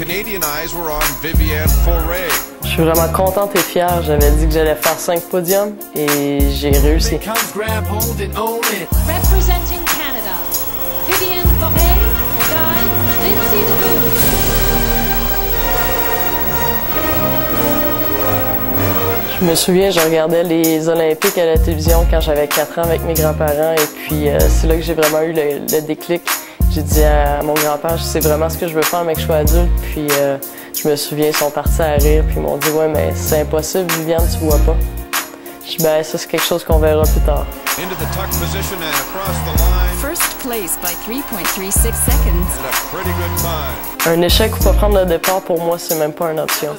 Canadian eyes were on Viviane Foray. Je suis vraiment contente et fière. J'avais dit que j'allais faire 5 podiums et j'ai réussi. Representing Canada, Viviane Foray guides Lindsay DeVos. Je me souviens, je regardais les Olympiques à la télévision quand j'avais 4 ans avec mes grands-parents et puis c'est là que j'ai vraiment eu le déclic. J'ai dit à mon grand-père, c'est vraiment ce que je veux faire, mais que je sois adulte. Puis je me souviens, ils sont partis à rire, puis ils m'ont dit « Ouais, mais c'est impossible, Viviane, tu vois pas. » Je dis « Ben, ça, c'est quelque chose qu'on verra plus tard. » Into the tuck position and across the line. First place by 3.36 seconds. And a pretty good time. Un échec ou pas prendre le départ, pour moi, c'est même pas une option.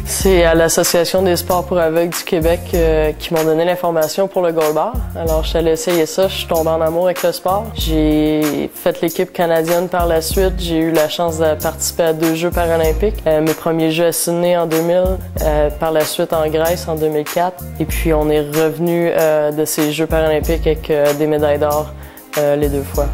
C'est à l'Association des sports pour aveugles du Québec qui m'ont donné l'information pour le goalball. Alors, je suis allée essayer ça, je suis tombée en amour avec le sport. J'ai fait l'équipe canadienne par la suite. J'ai eu la chance de participer à 2 Jeux paralympiques. Mes premiers Jeux à Sydney en 2000, par la suite en Grèce en 2004. Et puis, on est revenu de ces Jeux paralympiques avec des médailles d'or les 2 fois.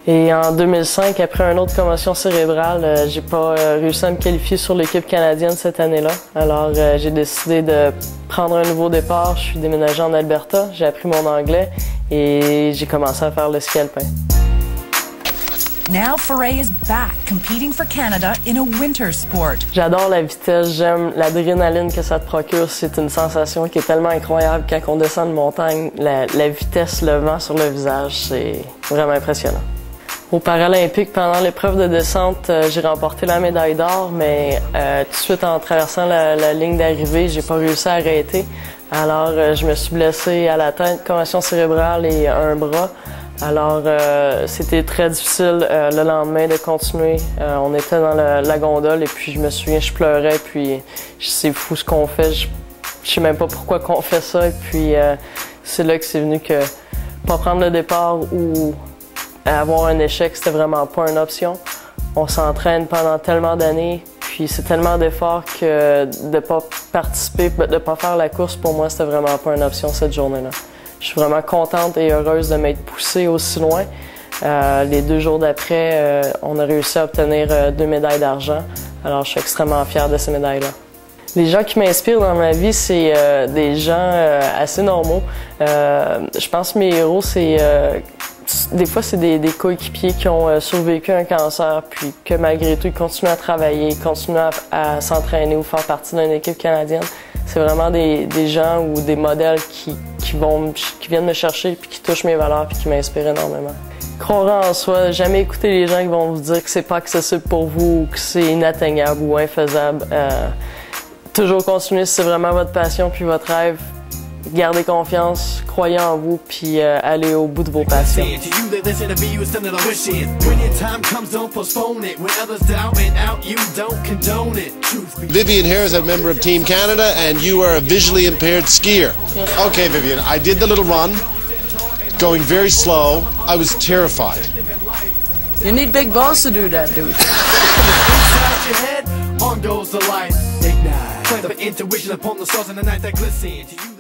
Et en 2005, après une autre commotion cérébrale, j'ai pas réussi à me qualifier sur l'équipe canadienne cette année-là. Alors j'ai décidé de prendre un nouveau départ. Je suis déménagé en Alberta, j'ai appris mon anglais et j'ai commencé à faire le ski alpin. Now Foray is back competing for Canada in a winter sport. J'adore la vitesse, j'aime l'adrénaline que ça te procure. C'est une sensation qui est tellement incroyable quand on descend une montagne. La vitesse, le vent sur le visage, c'est vraiment impressionnant. Aux Paralympiques, pendant l'épreuve de descente, j'ai remporté la médaille d'or, mais tout de suite en traversant la ligne d'arrivée, j'ai pas réussi à arrêter. Alors, je me suis blessée à la tête, commotion cérébrale et un bras. Alors, c'était très difficile le lendemain de continuer. On était dans la gondole et puis je me souviens, je pleurais, puis c'est fou ce qu'on fait. Je sais même pas pourquoi qu'on fait ça. Et puis, c'est là que c'est venu que pas prendre le départ ou avoir un échec, c'était vraiment pas une option. On s'entraîne pendant tellement d'années, puis c'est tellement d'efforts que de pas participer, de pas faire la course, pour moi, c'était vraiment pas une option cette journée-là. Je suis vraiment contente et heureuse de m'être poussée aussi loin. Les 2 jours d'après, on a réussi à obtenir 2 médailles d'argent. Alors, je suis extrêmement fière de ces médailles-là. Les gens qui m'inspirent dans ma vie, c'est des gens assez normaux. Je pense que mes héros, c'est des fois, c'est des coéquipiers qui ont survécu un cancer, puis que malgré tout, ils continuent à travailler, continuent à s'entraîner ou faire partie d'une équipe canadienne. C'est vraiment des gens ou des modèles qui viennent me chercher, puis qui touchent mes valeurs, puis qui m'inspirent énormément. Croire en soi, jamais écouter les gens qui vont vous dire que c'est pas accessible pour vous, ou que c'est inatteignable ou infaisable. Toujours continuer si c'est vraiment votre passion puis votre rêve. Gardez confiance, croyez en vous, puis allez au bout de vos passions. Viviane here is a member of Team Canada, and you are a visually impaired skier. Okay, Viviane, I did the little run, going very slow. I was terrified. You need big balls to do that, dude. On goes the light, ignite. Plan for intuition upon the stars in the night that glisten.